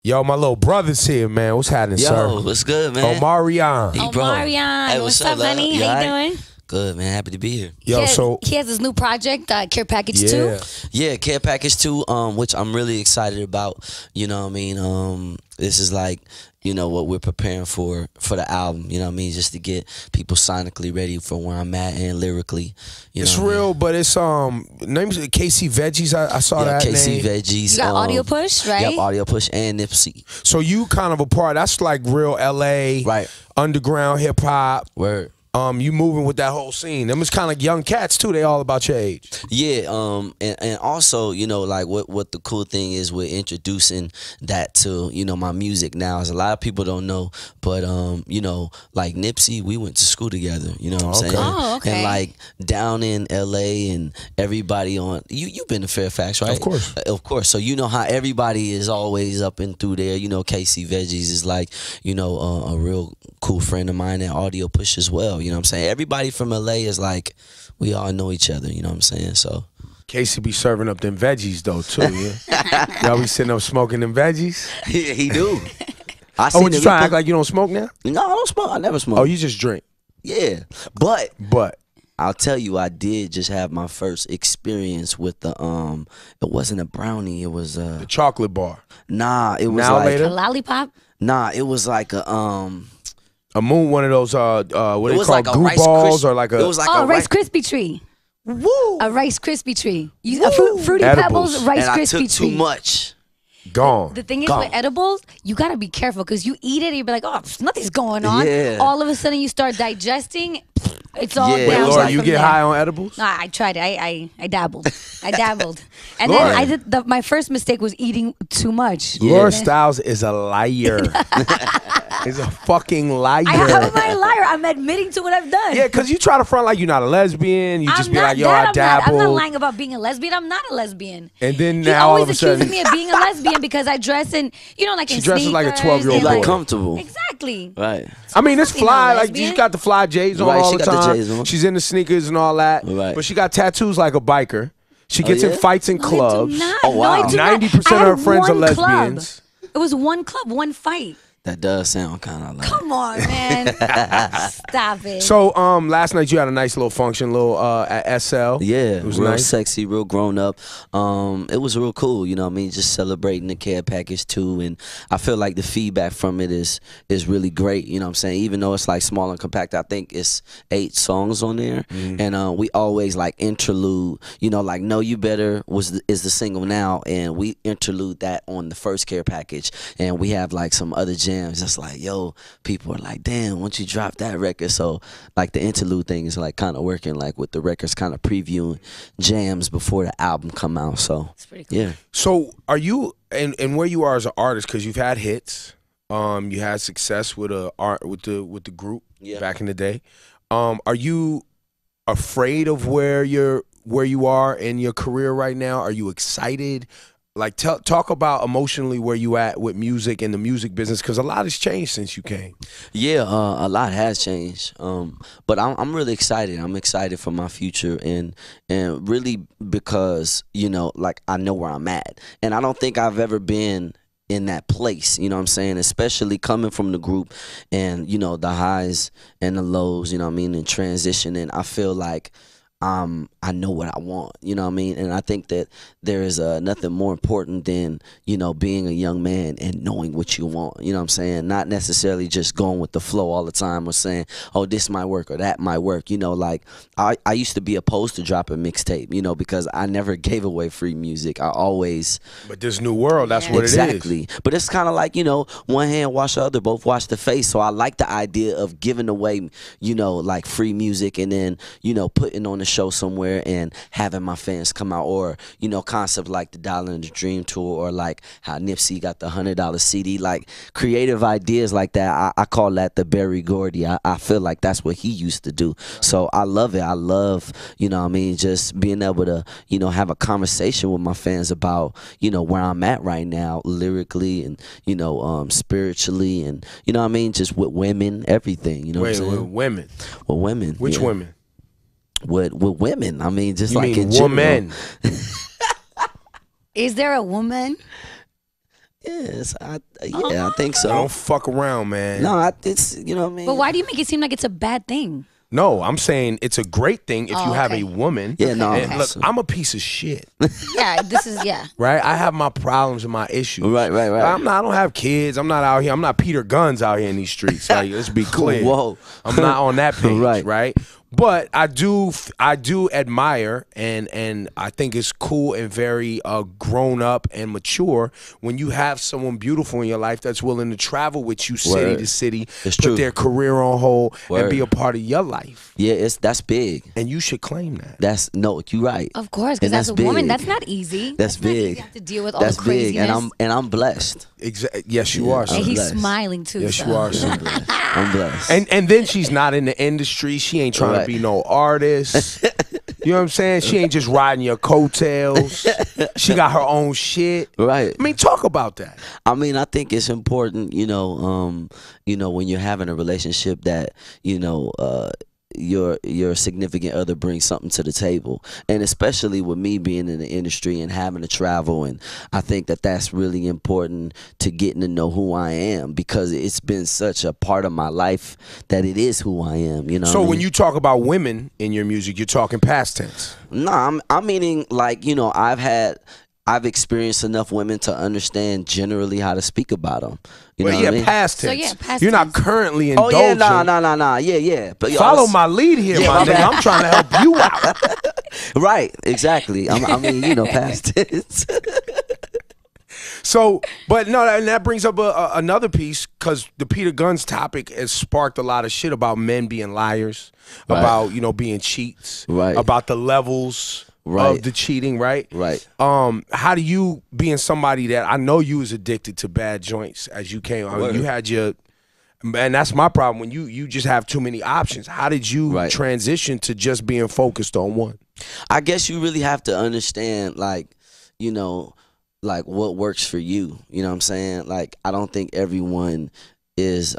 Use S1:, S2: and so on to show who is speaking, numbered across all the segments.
S1: Yo, my little brother's here, man. What's happening, sir?
S2: Yo, what's good, man?
S1: Omarion.
S2: Hey, bro.
S3: Omarion.
S2: Hey,
S3: what's up, honey? How you doing?
S2: Good, man. Happy to be here.
S1: Yo,
S3: he has his new project, Care Package 2.
S2: Yeah, Care Package 2, which I'm really excited about. You know what I mean? This is like, you know, what we're preparing for the album. You know what I mean? Just to get people sonically ready for where I'm at and lyrically.
S1: It's real, but it's name's KC Veggies. I saw that
S2: KC
S1: name.
S2: Veggies.
S3: You got Audio Push, right?
S2: Yep, Audio Push and Nipsey.
S1: So you kind of a part. That's like real LA,
S2: right?
S1: Underground hip hop.
S2: Word.
S1: You moving with that whole scene. Them is kind of young cats too. They all about your age.
S2: Yeah. And also, you know, like what the cool thing is with introducing that to, you know, my music now is a lot of people don't know, but you know, like Nipsey, we went to school together. You know what I'm saying?
S3: Oh, okay.
S2: And like down in LA and everybody on you've been to Fairfax, right?
S1: Of course.
S2: Of course. So you know how everybody is always up and through there. You know, KC Veggies is like, you know, a real cool friend of mine at Audio Push as well. You know what I'm saying? Everybody from LA is like, we all know each other. You know what I'm saying? So
S1: Casey be serving up them veggies though too. Yeah, y'all be sitting up smoking them veggies.
S2: he do.
S1: Oh, what you trying to act like you don't smoke now?
S2: No, I don't smoke. I never smoke.
S1: Oh, you just drink.
S2: Yeah, but
S1: I'll
S2: tell you, I did just have my first experience with the It wasn't a brownie. It was
S1: the chocolate bar.
S2: Nah, it was
S1: now
S2: like
S1: later?
S3: A lollipop.
S2: Nah, it was like a
S1: moon, one of those what they call
S2: like
S1: goo balls, or like a.
S2: It was like
S3: a
S2: a
S3: Rice Krispie tree.
S1: Woo!
S3: A Rice Krispie tree. Fruity
S1: Edibles.
S3: Pebbles, Rice
S2: and I
S3: Krispie
S2: took
S3: tree.
S2: too much.
S1: Gone.
S3: The thing is with edibles, you gotta be careful because you eat it and you be like, oh, nothing's going on.
S2: Yeah.
S3: All of a sudden you start digesting. It's all
S2: Yeah.
S1: Wait,
S3: down.
S1: Laura, you
S3: from
S1: get
S3: there.
S1: high on edibles?
S3: Nah, I tried it. I dabbled. I dabbled. And
S1: Laura.
S3: then I did my first mistake was eating too much.
S1: Laura Styles is a liar. Is a fucking liar.
S3: How am I a liar? I'm admitting to what I've done.
S1: Yeah, because you try to front like you're not a lesbian. You just be like, yo, I dabble.
S3: I'm not lying about being a lesbian. I'm not a lesbian.
S1: And then
S3: He
S1: now all of
S3: always
S1: a sudden,
S3: accuses me of being a lesbian because I dress in, you know, like
S1: She
S3: in
S1: dresses like a
S3: sneakers
S1: 12-year-old
S3: and,
S1: boy.
S2: Like comfortable.
S3: Exactly.
S2: Right.
S1: I mean, it's
S3: She's not
S1: fly.
S3: a
S1: Like
S3: lesbian.
S1: she's got the fly J's on
S2: Right,
S1: all
S2: she
S1: the
S2: got the
S1: time.
S2: J's on.
S1: She's into sneakers and all that.
S2: Right.
S1: But she got tattoos like a biker. She gets
S2: yeah?
S1: in fights in
S3: No, I
S1: clubs.
S3: do not.
S2: Oh, wow.
S3: No, I do not.
S1: 90% of
S3: I had
S1: her friends are
S3: one club.
S1: lesbians.
S3: It was one club, one fight.
S2: That does sound kind of like.
S3: Come on, man. Stop it.
S1: So last night you had a nice little function, at SL.
S2: Yeah,
S1: it was
S2: real
S1: nice.
S2: sexy, real grown up. It was real cool, you know what I mean? Just celebrating the Care Package 2, and I feel like the feedback from it is really great, you know what I'm saying? Even though it's like small and compact, I think it's 8 songs on there, and we always like interlude, you know, like Know You Better is the single now, and we interlude that on the first Care Package, and we have like some other jams. Just like, yo, people are like, damn, once you drop that record. So like the interlude thing is like kind of working, like with the records kind of previewing jams before the album come out. So
S3: That's pretty cool.
S2: yeah.
S1: So are you and where you are as an artist, because you've had hits, you had success with the group back in the day. Are you afraid of where you are in your career right now? Are you excited? Like, talk about emotionally where you at with music and the music business, because a lot has changed since you came.
S2: Yeah, a lot has changed, but I'm really excited. I'm excited for my future, and really because, you know, like I know where I'm at, and I don't think I've ever been in that place, you know what I'm saying, especially coming from the group and, you know, the highs and the lows, you know what I mean, and transitioning. I feel like I know what I want, you know what I mean? And I think that there is nothing more important than, you know, being a young man and knowing what you want, you know what I'm saying? Not necessarily just going with the flow all the time or saying, oh, this might work or that might work, you know, like I used to be opposed to dropping mixtape, you know, because I never gave away free music. I always...
S1: But this new world, that's what it is.
S2: Exactly. But it's kind of like, you know, one hand wash the other, both wash the face. So I like the idea of giving away, you know, like free music and then, you know, putting on a show somewhere and having my fans come out, or, you know, concept like the Dollar and the Dream tour, or like how Nipsey got the $100 CD, like creative ideas like that. I call that the Berry Gordy. I feel like that's what he used to do. So I love it. I love, you know what I mean, just being able to, you know, have a conversation with my fans about, you know, where I'm at right now lyrically and, you know, spiritually, and, you know what I mean, just with women, everything, you know what I'm saying?
S1: With women?
S2: With women.
S1: Which
S2: yeah.
S1: women?
S2: With women, I mean, just
S1: You
S2: like
S1: mean
S2: in
S1: woman?
S2: general.
S3: Is there a woman?
S2: Yes, I think so.
S1: Don't fuck around, man.
S2: No, it's you know what I mean.
S3: But why do you make it seem like it's a bad thing?
S1: No, I'm saying it's a great thing if you have a woman.
S2: Yeah, no.
S1: And look, I'm a piece of shit.
S3: Yeah, this is
S1: Right? I have my problems and my issues.
S2: Right.
S1: I don't have kids. I'm not out here. I'm not Peter Guns out here in these streets. Like, let's be clear.
S2: Whoa.
S1: I'm not on that page,
S2: Right.
S1: But I do admire and I think it's cool and very grown up and mature when you have someone beautiful in your life that's willing to travel with you city to city, put their career on hold, and be a part of your life.
S2: Yeah, that's big.
S1: And you should claim that.
S2: You're right.
S3: Of course, because as a woman, that's not easy.
S2: That's big.
S3: You have to deal with all the craziness.
S2: And I'm blessed.
S1: Yes, you are.
S3: And he's smiling too.
S1: Yes, you are.
S2: I'm blessed.
S1: And then she's not in the industry. She ain't trying to be no artist. You know what I'm saying? She ain't just riding your coattails. She got her own shit.
S2: Right.
S1: I mean, talk about that.
S2: I mean, I think it's important, when you're having a relationship that, your significant other brings something to the table, and especially with me being in the industry and having to travel, and I think that's really important to getting to know who I am, because it's been such a part of my life that it is who I am.
S1: So when you talk about women in your music, you're talking past tense.
S2: No, I'm meaning like I've experienced enough women to understand generally how to speak about them. You know what I mean?
S1: Past tense.
S3: So yeah, past
S1: You're
S3: tense.
S1: not currently indulging.
S2: Oh yeah, nah. Yeah. But
S1: follow my lead here, my nigga. I'm trying to help you out.
S2: Right, exactly. I mean, past tense.
S1: So, but no, and that brings up another piece, because the Peter Guns topic has sparked a lot of shit about men being liars, about being cheats, about the levels of the cheating, right? How do you, being somebody that I know you was addicted to bad joints as you came, you had your, and that's my problem, when you just have too many options. How did you transition to just being focused on one?
S2: I guess you really have to understand, like what works for you. You know what I'm saying? Like, I don't think everyone is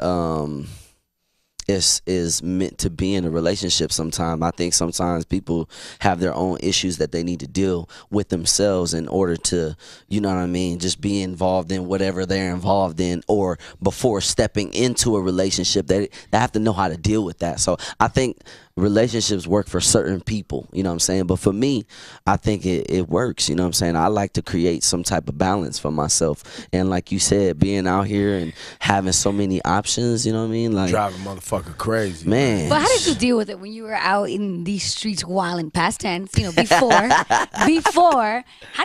S2: meant to be in a relationship. Sometimes I think sometimes people have their own issues that they need to deal with themselves in order to, just be involved in whatever they're involved in, or before stepping into a relationship, they have to know how to deal with that. So I think relationships work for certain people, you know what I'm saying? But for me, I think it works, you know what I'm saying? I like to create some type of balance for myself. And like you said, being out here and having so many options, you know what I mean? Like,
S1: driving motherfucker crazy.
S2: Man.
S3: But how did you deal with it when you were out in these streets wilding, past tense, before? How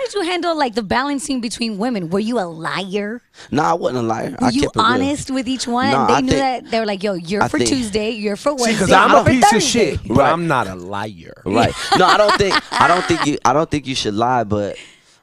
S3: did you handle like the balancing between women? Were you a liar?
S2: No, I wasn't a liar.
S3: Were you honest with each one?
S2: No,
S3: they knew that they were like, yo, you're for Tuesday, you're for Wednesday.
S1: See, because I'm a piece
S3: Thursday.
S1: of shit. But I'm not a liar.
S2: Right. No, I don't think you should lie, but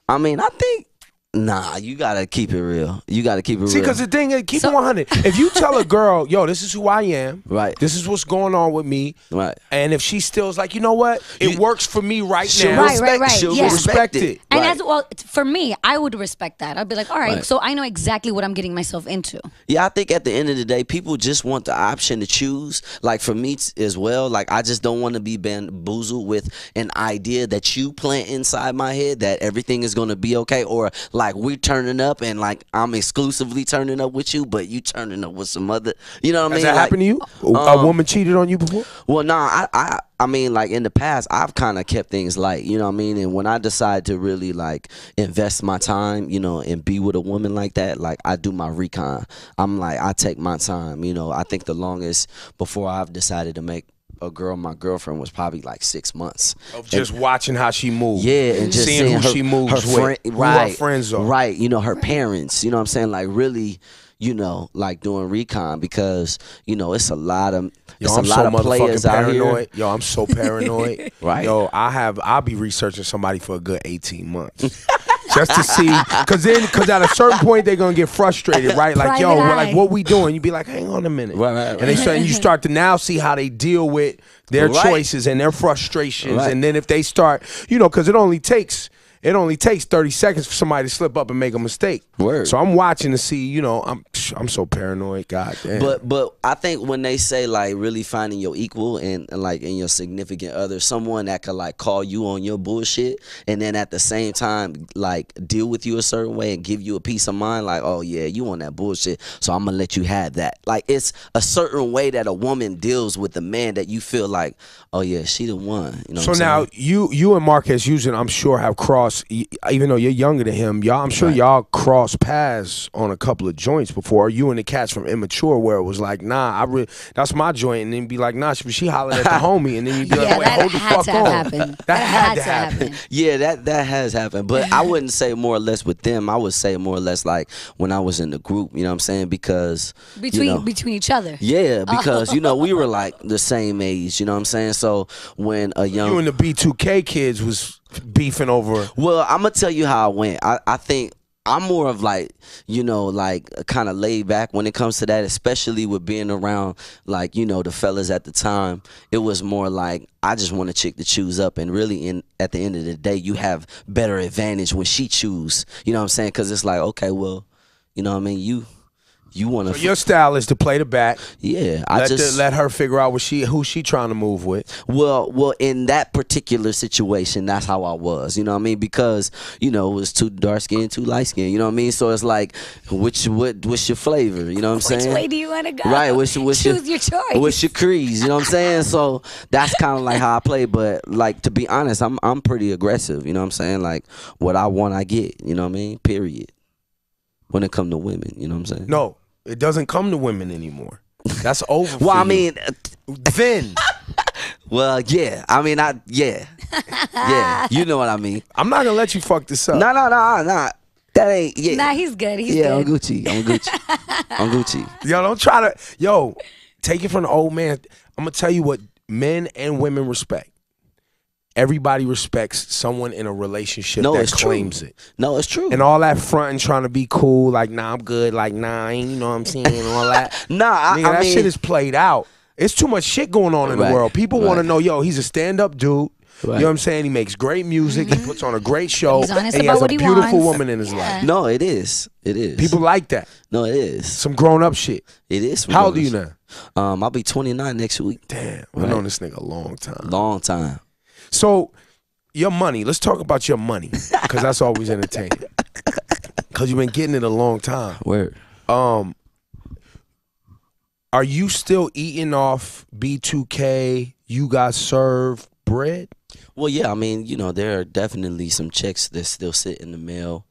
S2: I mean, I think you gotta keep it real. You gotta keep it real.
S1: See, because the thing is, keep it 100. If you tell a girl, yo, this is who I am.
S2: Right.
S1: This is what's going on with me.
S2: Right.
S1: And if she still's like, you know what? It works for me right now.
S3: Right.
S2: She'll
S3: Yeah.
S2: respect it.
S3: And as well, for me, I would respect that. I'd be like, all right, so I know exactly what I'm getting myself into.
S2: Yeah, I think at the end of the day, people just want the option to choose. Like for me as well, like I just don't want to be bamboozled with an idea that you plant inside my head that everything is going to be okay, or like we're turning up and like I'm exclusively turning up with you, but you turning up with some other, you know what I mean?
S1: Has that happened to you? A woman cheated on you before?
S2: Well, no, I mean, like in the past, I've kind of kept things light, you know what I mean? And when I decide to really like invest my time, and be with a woman like that, like I do my recon. I'm like, I take my time, I think the longest before I've decided to make a girl my girlfriend was probably like 6 months
S1: of just watching how she moves.
S2: Yeah, and just
S1: seeing who she moves with, who her friends are.
S2: Right, her parents, you know what I'm saying? Like really, like doing recon, because it's a lot of players out here.
S1: Yo, I'm so paranoid.
S2: Right.
S1: Yo, I'll be researching somebody for a good 18 months. Just to see, because at a certain point they're gonna get frustrated, right? Like, yo, like what we doing? You be like, hang on a minute,
S2: right.
S1: And you start to now see how they deal with their choices and their frustrations, and then if they start, because it only takes 30 seconds for somebody to slip up and make a mistake.
S2: Word.
S1: So I'm watching to see, I'm I'm so paranoid. God damn.
S2: But I think when they say like really finding your equal and like in your significant other, someone that could like call you on your bullshit and then at the same time like deal with you a certain way and give you a peace of mind, like, oh yeah, you on that bullshit, so I'm gonna let you have that. Like it's a certain way that a woman deals with a man that you feel like, oh yeah, she the one. You know.
S1: So now you and Marquez Houston, I'm sure have crossed, even though you're younger than him. Y'all, I'm sure y'all crossed paths on a couple of joints before. Or you and the cats from Immature, where it was like, nah, that's my joint, and then be like, nah, she hollered at the homie, and then you be like, wait, hold the fuck on. That had to happen.
S2: Yeah, that has happened, but I wouldn't say more or less with them. I would say more or less like when I was in the group. You know what I'm saying? Because
S3: between each other.
S2: Yeah, because you know we were like the same age. You know what I'm saying? So when a young
S1: you and the B2K kids was beefing over.
S2: Well, I'm gonna tell you how it went. I think I'm more of like, you know, like kind of laid back when it comes to that, especially with being around like, you know, the fellas at the time. It was more like I just want a chick to choose up, and really at the end of the day, you have better advantage when she choose. You know what I'm saying? Because it's like, okay, well, you know what I mean, you want to.
S1: So your style is to play the back.
S2: Yeah,
S1: let her figure out who she trying to move with.
S2: Well, in that particular situation, that's how I was. You know what I mean? Because you know it was too dark skin, too light skin. You know what I mean? So it's like, what's your flavor? You know what I'm saying?
S3: Which way do you want to go?
S2: Right.
S3: Choose your choice.
S2: What's your crease? You know what I'm saying? So that's kind of like how I play. But like to be honest, I'm pretty aggressive. You know what I'm saying? Like what I want, I get. You know what I mean? Period. When it come to women, you know what I'm saying?
S1: No, it doesn't come to women anymore. That's over.
S2: Well, I mean,
S1: then.
S2: Well, yeah. I mean, yeah. You know what I mean.
S1: I'm not gonna let you fuck this up.
S2: No. That ain't. Yeah.
S3: Nah, he's good. He's
S2: good. I'm
S3: Gucci.
S2: I'm Gucci.
S1: Yo, don't try to. Yo, take it from the old man. I'm gonna tell you what men and women respect. Everybody respects someone in a relationship that claims it.
S2: No, it's true.
S1: And all that front and trying to be cool, like, nah, I'm good, like, nah, I ain't, you know what I'm saying, and all that.
S2: Nigga,
S1: that shit is played out. It's too much shit going on in the world. People want to know, yo, he's a stand-up dude. You know what I'm saying? He makes great music. He puts on a great show.
S3: And
S1: he has a beautiful woman in his life.
S2: No, it is. It is.
S1: People like that.
S2: No, it is.
S1: Some grown-up shit.
S2: It is.
S1: How old are you now?
S2: I'll be 29 next week.
S1: Damn. I've known this nigga a long time.
S2: Long time.
S1: So, your money. Let's talk about your money, because that's always entertaining. Because you've been getting it a long time.
S2: Word.
S1: Are you still eating off B2K, You Got Served bread?
S2: Well, yeah. I mean, you know, there are definitely some checks that still sit in the mail.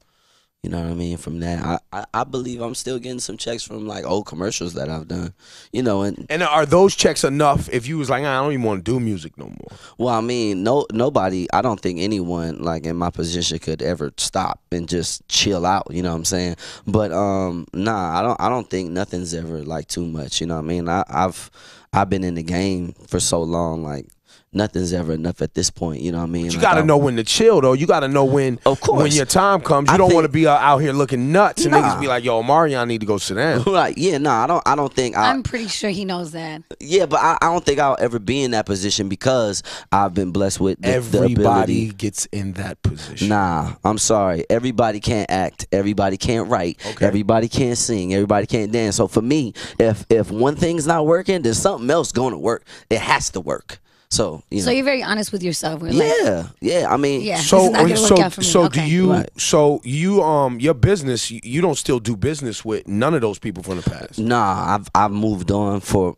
S2: You know what I mean? From that, I believe I'm still getting some checks from like old commercials that I've done. You know, and
S1: are those checks enough if you was like, I don't even want to do music no more?
S2: Well, I mean, nobody. I don't think anyone like in my position could ever stop and just chill out. You know what I'm saying? But nah, I don't think nothing's ever like too much. You know what I mean? I've been in the game for so long, like. Nothing's ever enough at this point, you know what I mean?
S1: But you got to know when to chill, though. You got to know when,
S2: of course,
S1: when your time comes. You don't want to be out here looking nuts and niggas be like, yo, Omarion need to go sit down.
S2: Right, yeah, no, I don't think.
S3: I'm pretty sure he knows that.
S2: Yeah, but I don't think I'll ever be in that position because I've been blessed with the ability.
S1: Everybody gets in that position.
S2: Nah, I'm sorry. Everybody can't act. Everybody can't write. Okay. Everybody can't sing. Everybody can't dance. So for me, if one thing's not working, then something else going to work. It has to work. So you know.
S3: So you're very honest with yourself.
S2: Yeah. I mean,
S3: yeah.
S1: So
S3: okay.
S1: do you? Right. So you your business, you don't still do business with none of those people from the past.
S2: Nah, I've moved on for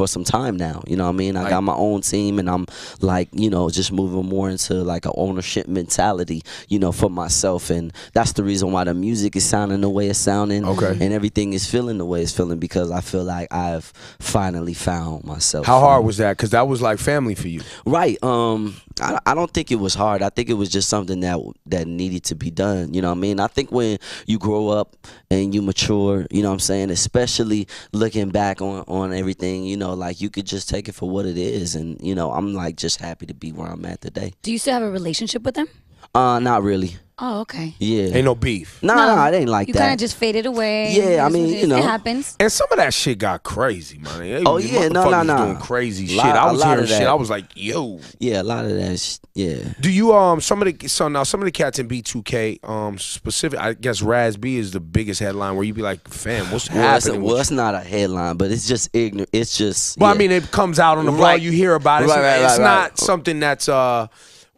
S2: some time now. You know what I mean? I got my own team, and I'm like, you know, just moving more into like an ownership mentality, you know, for myself, and that's the reason why the music is sounding the way it's sounding, and everything is feeling the way it's feeling, because I feel like I've finally found myself.
S1: How hard was that? Because that was like family for you.
S2: Right. I don't think it was hard. I think it was just something that needed to be done. You know what I mean? I think when you grow up and you mature, you know what I'm saying, especially looking back on everything, you know, like you could just take it for what it is. And, you know, I'm like just happy to be where I'm at today.
S3: Do you still have a relationship with them?
S2: Not really.
S3: Oh, okay.
S2: Yeah.
S1: Ain't no beef.
S2: No, it ain't like
S3: you
S2: that.
S3: You kind of just faded away.
S2: Yeah, I mean, you know.
S3: It happens.
S1: And some of that shit got crazy, man.
S2: Oh, yeah, no.
S1: Doing crazy shit. I was hearing shit. I was like, yo.
S2: Yeah, a lot of that, yeah.
S1: Do you, some of the cats in B2K, specific, I guess Raz B is the biggest headline where you be like, fam, what's happening?
S2: Well, it's not a headline, but it's just ignorant. It's just.
S1: Well, I mean, it comes out on the blog, you hear about it. It's not something that's,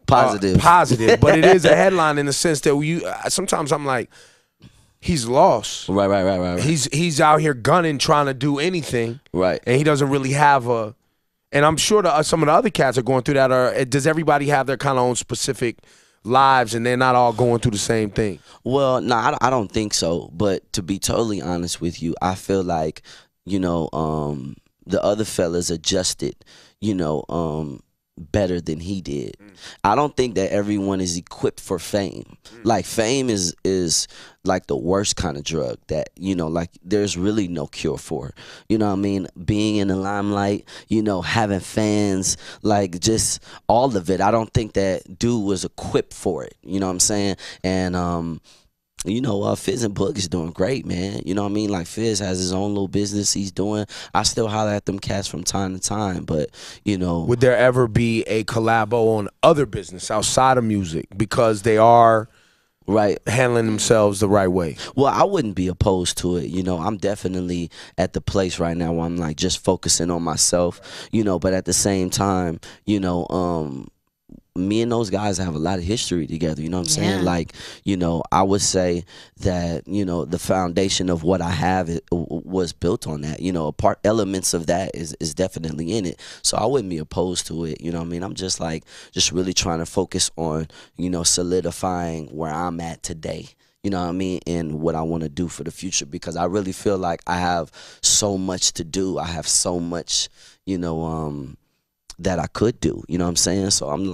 S1: positive, but it is a headline in the sense that sometimes I'm like, he's lost.
S2: Right.
S1: He's out here gunning, trying to do anything.
S2: Right.
S1: And he doesn't really have a. And I'm sure some of the other cats are going through that. Does everybody have their kind of own specific lives, and they're not all going through the same thing?
S2: Well, no, I don't think so. But to be totally honest with you, I feel like the other fellas adjusted. Better than he did. I don't think that everyone is equipped for fame. Like fame is like the worst kind of drug that, like there's really no cure for. You know what I mean? Being in the limelight, having fans, like just all of it. I don't think that dude was equipped for it. You know what I'm saying? And Fizz and Book is doing great, man. You know what I mean? Like Fizz has his own little business he's doing. I still holler at them cats from time to time, but
S1: would there ever be a collabo on other business outside of music because they are handling themselves the right way?
S2: Well, I wouldn't be opposed to it. I'm definitely at the place right now where I'm like just focusing on myself, but at the same time, me and those guys have a lot of history together, you know what I'm saying? Like, I would say that, the foundation of what I have was built on that. Elements of that is definitely in it. So I wouldn't be opposed to it, you know what I mean? I'm just really trying to focus on, solidifying where I'm at today. You know what I mean? And what I want to do for the future, because I really feel like I have so much to do. I have so much, that I could do, you know what I'm saying? So I'm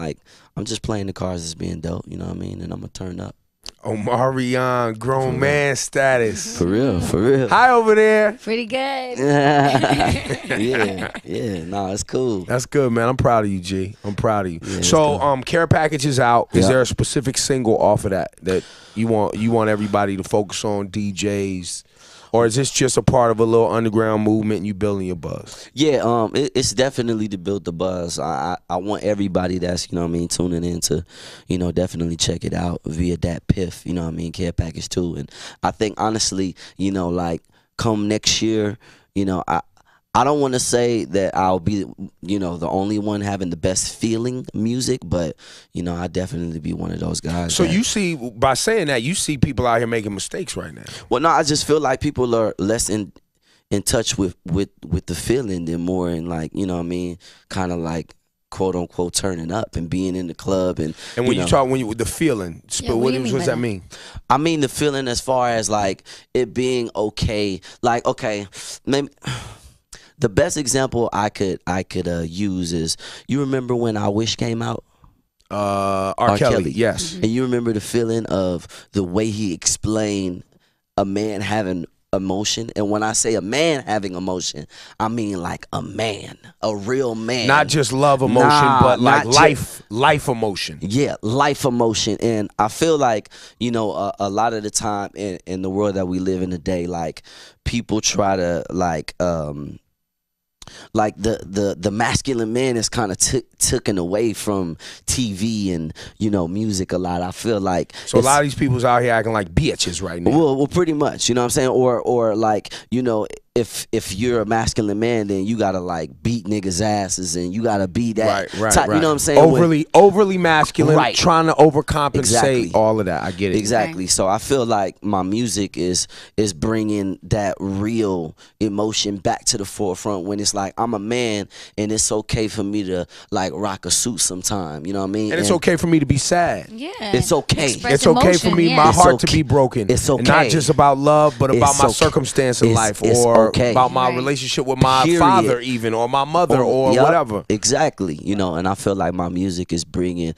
S2: just playing the cards as being dope, you know what I mean? And I'm gonna turn up.
S1: Omarion, grown man status.
S2: For real.
S1: Hi over there.
S3: Pretty good.
S2: yeah, no, it's cool.
S1: That's good, man. I'm proud of you, G. I'm proud of you. Yeah, so, Care Package is out. Is there a specific single off of that you want everybody to focus on, DJs? Or is this just a part of a little underground movement and you building your buzz?
S2: Yeah, it's definitely to build the buzz. I want everybody that's, tuning in to, definitely check it out via that PIF, Care Package 2. And I think, honestly, come next year, I don't want to say that I'll be, the only one having the best feeling music, but, I definitely be one of those guys.
S1: So you see, by saying that, you see people out here making mistakes right now.
S2: Well, no, I just feel like people are less in touch with the feeling than more in kind of quote unquote turning up and being in the club and
S1: when you talk the feeling, what does that mean?
S2: I mean the feeling as far as it being okay, maybe. The best example I could use is, you remember when I Wish came out?
S1: R. Kelly, yes.
S2: And you remember the feeling of the way he explained a man having emotion? And when I say a man having emotion, I mean like a man, a real man.
S1: Not just love emotion, but like life emotion.
S2: Yeah, life emotion. And I feel like, a lot of the time in the world that we live in today, people try to the masculine man is kind of taken away from TV and music a lot. I feel like
S1: so a lot of these people's out here acting like bitches right now.
S2: Well, pretty much, you know what I'm saying, or if you're a masculine man, then you gotta beat niggas' asses and you gotta be that type, you know what I'm saying?
S1: Overly masculine, trying to overcompensate all of that. I get it.
S2: Exactly. Right. So I feel like my music is bringing that real emotion back to the forefront when it's like I'm a man and it's okay for me to rock a suit sometime. You know what I mean?
S1: And it's okay for me to be sad.
S3: Yeah.
S2: It's okay.
S1: It's okay for me, my heart to be broken.
S2: It's okay.
S1: And not just about love, but about my circumstance in life, or about my relationship with my father even, or my mother, or whatever.
S2: Exactly. And I feel like my music is bringing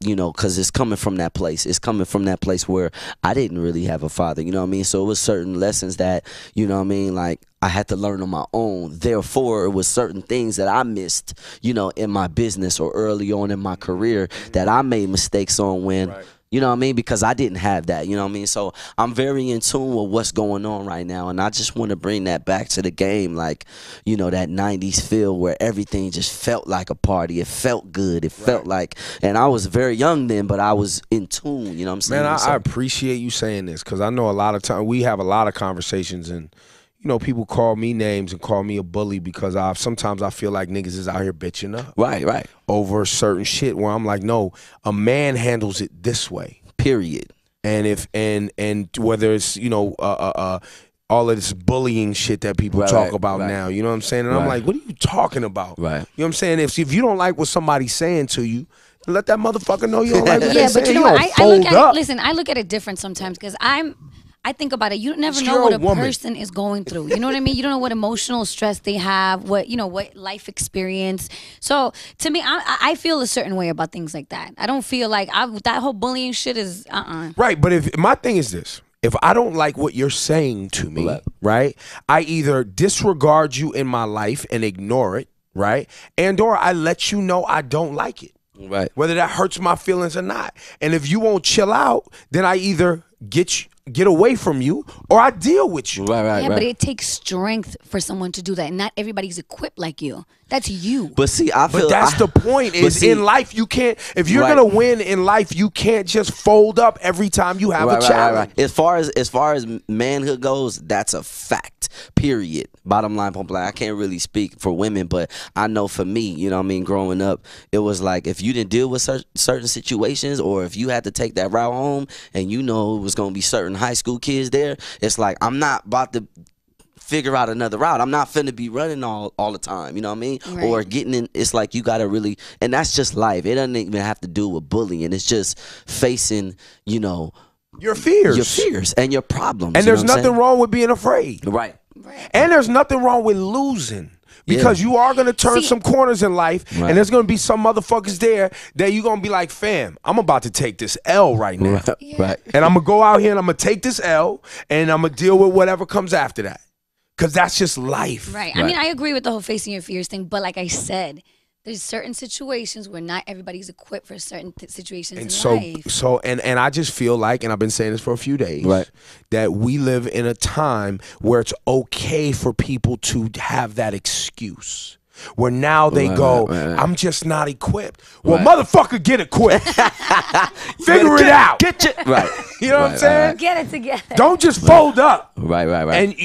S2: because it's coming from that place. It's coming from that place where I didn't really have a father, you know what I mean? So it was certain lessons that, you know what I mean, I had to learn on my own. Therefore, it was certain things that I missed, in my business or early on in my career that I made mistakes on when, You know what I mean? Because I didn't have that. You know what I mean? So I'm very in tune with what's going on right now, and I just want to bring that back to the game, like, you know, that 90s feel where everything just felt like a party. It felt good. It felt like, and I was very young then, but I was in tune. You know what I'm saying?
S1: Man, I appreciate you saying this, because I know a lot of time we have a lot of conversations, and you know, people call me names and call me a bully because sometimes I feel like niggas is out here bitching up.
S2: Right.
S1: Over certain shit where I'm like, no, a man handles it this way.
S2: Period.
S1: And if and whether it's, you know, all of this bullying shit that people talk about now, you know what I'm saying? And I'm like, what are you talking about?
S2: Right.
S1: You know what I'm saying? If you don't like what somebody's saying to you, let that motherfucker know you don't like what
S3: Yeah,
S1: they
S3: but
S1: saying.
S3: you know
S1: You
S3: what?
S1: don't
S3: I look
S1: fold
S3: at
S1: up.
S3: it. Listen, I look at it different sometimes because I think about it. You never know
S1: You're
S3: what
S1: a
S3: a
S1: woman.
S3: person is going through. You know what I mean? You don't know what emotional stress they have, what life experience. So to me, I feel a certain way about things like that. I don't feel like that whole bullying shit is
S1: Right, but if my thing is this. If I don't like what you're saying to me, right, I either disregard you in my life and ignore it, right, and or I let you know I don't like it.
S2: Right.
S1: Whether that hurts my feelings or not. And if you won't chill out, then I either get away from you or I deal with you.
S2: Right.
S3: but it takes strength for someone to do that, and not everybody's equipped like you. That's you.
S2: But see, I feel
S1: But that's the point is in life you can't, if you're gonna win in life, you can't just fold up every time you have a challenge.
S2: As far as manhood goes, that's a fact. Period. Bottom line, point blank. I can't really speak for women, but I know for me, you know what I mean, growing up, it was like if you didn't deal with certain situations, or if you had to take that route home and you know it was gonna be certain high school kids there, it's like I'm not about to figure out another route. I'm not finna be running all the time, you know what I mean?
S3: Right.
S2: Or getting in, it's like you gotta really, and that's just life. It doesn't even have to do with bullying. It's just facing, you know,
S1: Your fears.
S2: and your problems.
S1: And there's nothing wrong with being afraid.
S2: Right.
S1: And there's nothing wrong with losing. Because you are going to turn some corners in life, and there's going to be some motherfuckers there that you're going to be like, fam, I'm about to take this L right now.
S2: Right.
S1: And I'm going to go out here and I'm going to take this L, and I'm going to deal with whatever comes after that. Because that's just life.
S3: Right. I mean, I agree with the whole facing your fears thing, but like I said, there's certain situations where not everybody's equipped for certain situations in life.
S1: And I just feel like, and I've been saying this for a few days, that we live in a time where it's okay for people to have that excuse. Where now they go, I'm just not equipped. Well, motherfucker, get equipped. Figure it out. You know what I'm saying?
S3: Get it together.
S1: Don't just fold up.
S2: Right.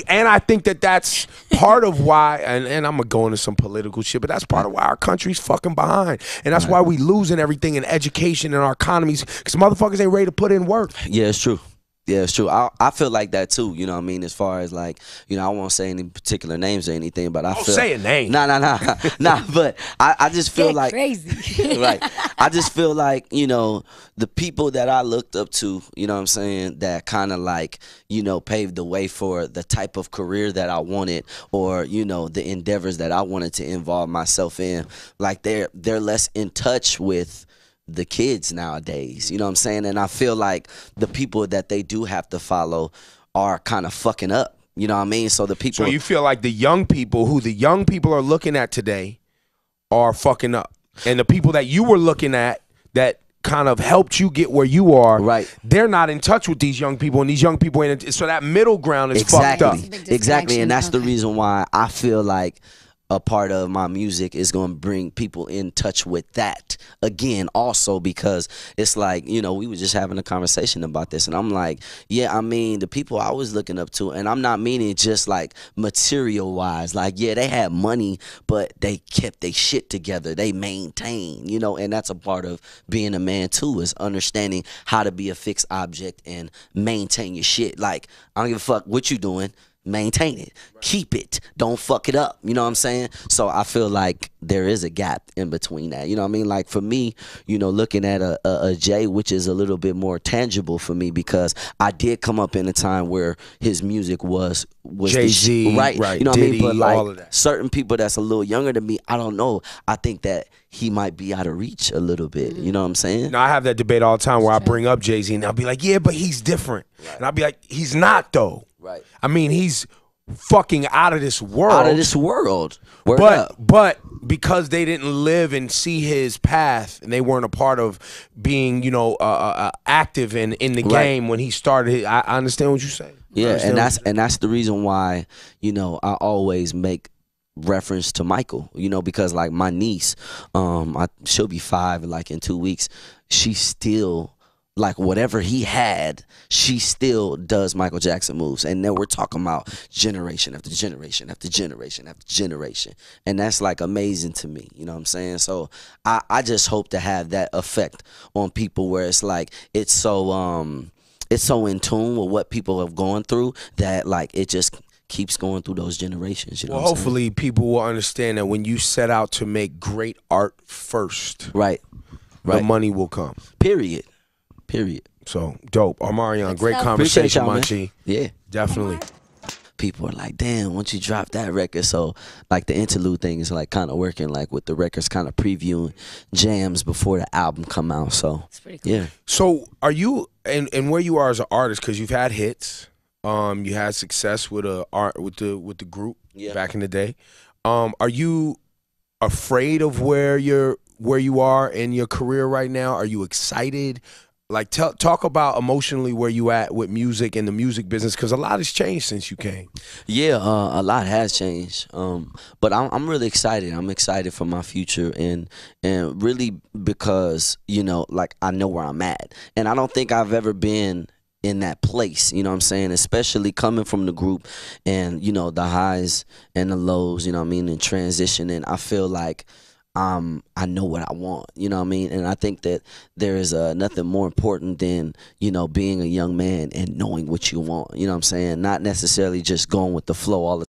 S1: And I think that's part of why, and I'm going to go into some political shit, but that's part of why our country's fucking behind. And that's why we losing everything in education and our economies, because motherfuckers ain't ready to put in work.
S2: Yeah, it's true. Yeah, it's true. I feel like that too. You know what I mean? As far as like, you know, I won't say any particular names or anything, but I feel.
S1: Say a name.
S2: Nah. But I just feel like
S3: crazy.
S2: Right. I just feel like, you know, the people that I looked up to, you know what I'm saying, that kind of like, you know, paved the way for the type of career that I wanted, or, you know, the endeavors that I wanted to involve myself in. Like they're less in touch with the kids nowadays, you know what I'm saying? And I feel like the people that they do have to follow are kind of fucking up, you know what I mean? So the people.
S1: So you feel like the young people are looking at today are fucking up, and the people that you were looking at that kind of helped you get where you are, they're not in touch with these young people, and these young people ain't. So that middle ground is fucked up.
S2: Exactly, and that's the reason why I feel like a part of my music is going to bring people in touch with that again, also because it's like, you know, we were just having a conversation about this, and I'm like, yeah, I mean, the people I was looking up to, and I'm not meaning just like material wise, like, yeah, they had money, but they kept their shit together, they maintained, you know, and that's a part of being a man too, is understanding how to be a fixed object and maintain your shit. Like, I don't give a fuck what you doing. Maintain it, keep it, don't fuck it up, you know what I'm saying? So I feel like there is a gap in between that, you know what I mean? Like for me, you know, looking at a Jay, which is a little bit more tangible for me, because I did come up in a time where his music was
S1: Jay-Z,
S2: right, you know what
S1: Diddy,
S2: I mean? But
S1: all of
S2: like
S1: that.
S2: certain people that's a little younger than me, I don't know, I think that he might be out of reach a little bit, you know what I'm saying?
S1: Now I have that debate all the time where I bring up Jay-Z and I'll be like, yeah, but he's different. And I'll be like, he's not though.
S2: Right.
S1: I mean, he's fucking out of this world.
S2: Out of this world.
S1: But because they didn't live and see his path, and they weren't a part of being, you know, active in the game when he started. I understand what you're saying.
S2: Yeah, and that's the reason why, you know, I always make reference to Michael, you know, because like my niece, she'll be 5 like in 2 weeks. She still, like, whatever he had, she still does Michael Jackson moves. And then we're talking about generation after generation after generation after generation. And that's like amazing to me, you know what I'm saying? So I just hope to have that effect on people where it's like it's so in tune with what people have gone through that like it just keeps going through those generations. You know,
S1: well, hopefully people will understand that when you set out to make great art first,
S2: right,
S1: the money will come.
S2: Period.
S1: So dope, Omarion. Great conversation, Manchi.
S2: Yeah,
S1: definitely.
S2: People are like, damn, once you drop that record, so like the interlude thing is like kind of working, like with the records kind of previewing jams before the album come out. So
S3: it's pretty cool.
S2: Yeah.
S1: So are you and where you are as an artist, because you've had hits. You had success with the group back in the day. Are you afraid of where you are in your career right now? Are you excited? Like, talk about emotionally where you at with music and the music business, because a lot has changed since you came.
S2: Yeah, a lot has changed. But I'm really excited. I'm excited for my future, and really because, you know, like I know where I'm at, and I don't think I've ever been in that place, you know what I'm saying, especially coming from the group and, you know, the highs and the lows, you know what I mean, and transitioning. I feel like I know what I want, you know what I mean, and I think that there is nothing more important than, you know, being a young man and knowing what you want, you know what I'm saying, not necessarily just going with the flow all the time.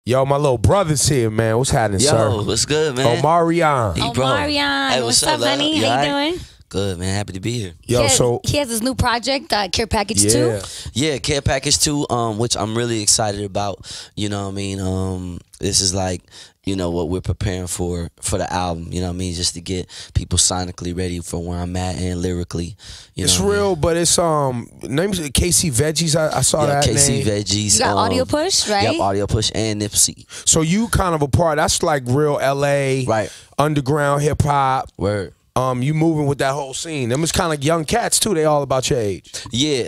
S1: Yo, my little brother's here, man. What's happening, sir?
S2: Yo, what's good, man?
S1: Omarion.
S2: Hey, bro.
S3: Omarion,
S2: Hey,
S3: what's up, honey? How you doing?
S2: Good, man. Happy to be here.
S1: Yo,
S3: he has his new project, Care Package 2.
S2: Yeah, Care Package 2, which I'm really excited about. You know what I mean? This is like, you know, what we're preparing for the album, you know what I mean? Just to get people sonically ready for where I'm at and lyrically.
S1: It's real, but it's name's KC Veggies. I saw that
S2: KC
S1: name.
S2: Veggies.
S3: You got Audio Push, right?
S2: Yep, Audio Push and Nipsey.
S1: So you kind of a part. That's like real LA,
S2: right?
S1: Underground hip hop.
S2: Word.
S1: You moving with that whole scene. Them is kind of young cats too. They all about your age.
S2: Yeah.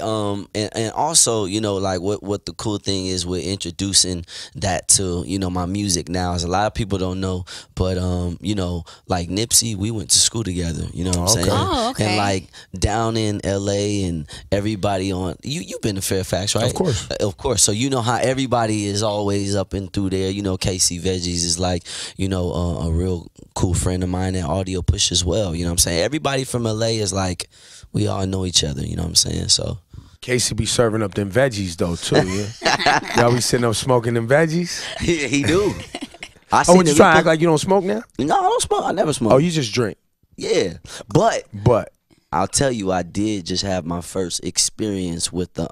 S2: And also, you know, like what the cool thing is with introducing that to, you know, my music now is a lot of people don't know, but you know, like Nipsey, we went to school together. You know what I'm saying?
S3: Oh, okay.
S2: And like down in LA and everybody on you've been to Fairfax, right?
S1: Of course.
S2: Of course. So you know how everybody is always up and through there. You know, KC Veggies is like, you know, a real cool friend of mine at Audio Push as well. You know what I'm saying? Everybody from LA is like, we all know each other, you know what I'm saying? So
S1: Casey be serving up them veggies though too, yeah. Y'all be sitting up smoking them veggies?
S2: he do.
S1: Oh, what you trying to act like you don't smoke now?
S2: No, I don't smoke. I never smoke.
S1: Oh, you just drink?
S2: Yeah. But
S1: I'll
S2: tell you, I did just have my first experience with the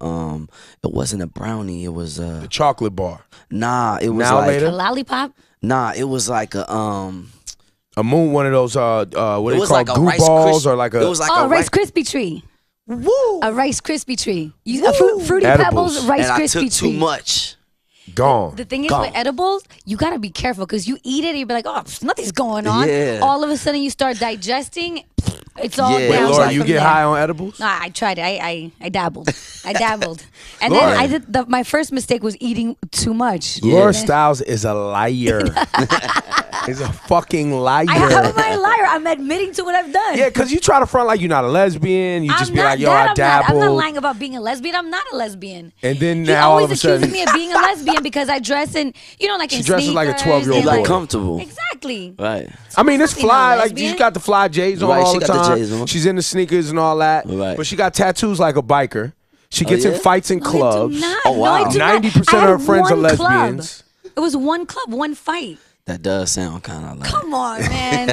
S2: it wasn't a brownie, it was
S1: the chocolate bar.
S2: Nah, it was
S1: now
S2: like
S1: later?
S3: A lollipop?
S2: Nah, it was like
S1: a moon, one of those what they call
S2: like
S1: goo balls, or like a.
S2: It was like
S3: a
S2: a
S3: Rice Krispie tree.
S2: Woo!
S3: A Rice Krispie tree. Fruity
S1: Edibles.
S3: Pebbles Rice
S2: and I
S3: Krispie
S2: took
S3: tree.
S2: too much.
S1: Gone.
S3: The thing is with edibles, you gotta be careful because you eat it and you be like, oh, nothing's going on.
S2: Yeah.
S3: All of a sudden you start digesting. It's all
S2: Yeah.
S3: down.
S1: Wait, Laura,
S3: from
S1: you get
S3: there.
S1: high on edibles?
S3: No, I tried it. I dabbled. I dabbled. And
S1: Laura.
S3: then I did my first mistake was eating too much.
S1: Laura
S3: Yeah.
S1: Styles is a liar. Is a fucking liar.
S3: How am I a liar? I'm admitting to what I've done.
S1: Yeah, because you try to front like you're not a lesbian. You just be like, yo, I
S3: I'm
S1: dabble.
S3: not lying about being a lesbian. I'm not a lesbian.
S1: And then
S3: He
S1: now all
S3: always
S1: of a sudden,
S3: accuses me of being a lesbian because I dress in, you know, like
S1: She
S3: in
S1: dresses like a
S3: sneakers
S1: 12-year-old
S3: and,
S1: boy.
S2: Like comfortable.
S3: Exactly.
S2: Right.
S1: I mean, it's
S3: She's not
S1: fly.
S3: a
S1: Like
S3: lesbian.
S1: she's got the fly J's on
S2: Right,
S1: all
S2: she
S1: the
S2: got the
S1: time.
S2: J's on.
S1: She's in the sneakers and all that.
S2: Right.
S1: But she got tattoos like a biker. She gets in
S2: yeah?
S1: fights in
S3: No, I do
S1: clubs.
S3: not.
S2: Oh, wow.
S3: No, I do not.
S1: 90%
S3: I
S1: of her
S3: had
S1: friends are
S3: one club.
S1: lesbians.
S3: It was one club, one fight.
S2: That does sound kind of like.
S3: Come on, man.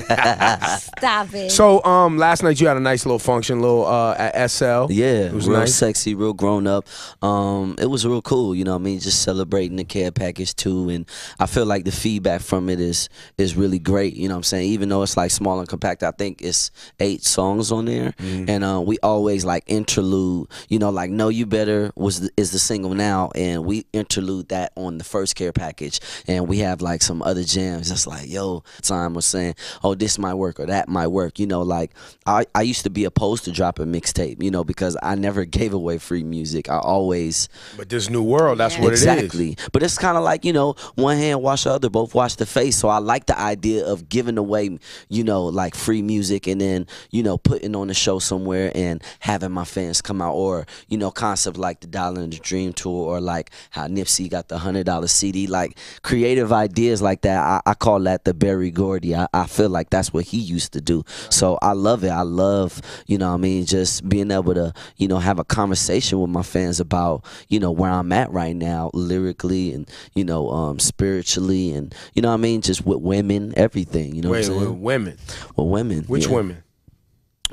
S3: Stop it.
S1: So last night you had a nice little function, at SL.
S2: Yeah,
S1: it was
S2: real
S1: nice.
S2: sexy, real grown up. It was real cool, you know what I mean? Just celebrating the Care Package 2, and I feel like the feedback from it is really great, you know what I'm saying? Even though it's like small and compact, I think it's 8 songs on there, and we always like interlude, you know, like Know You Better is the single now, and we interlude that on the first Care Package, and we have like some other gems jams. Just like, yo, time was saying, oh, this might work or that might work. You know, like I used to be opposed to dropping mixtape, you know, because I never gave away free music. I always.
S1: But this new world, that's what it is.
S2: Exactly. But it's kind of like, you know, one hand wash the other, both wash the face. So I like the idea of giving away, you know, like free music and then, you know, putting on a show somewhere and having my fans come out, or, you know, concept like the Dollar and the Dream tour, or like how Nipsey got the $100 CD, like creative ideas like that. I call that the Berry Gordy. I feel like that's what he used to do. So I love it. I love, you know what I mean, just being able to, you know, have a conversation with my fans about, you know, where I'm at right now lyrically and, you know, spiritually and, you know what I mean, just with women, everything, you know what I'm saying?
S1: With women?
S2: With women.
S1: Which women?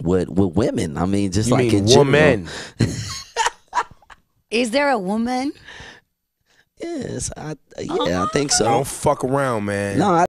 S2: With women. I mean, just
S1: you
S2: like
S1: mean
S2: in
S1: woman?
S3: Is there a woman?
S2: Yes, I think so.
S1: Don't fuck around, man.
S2: No,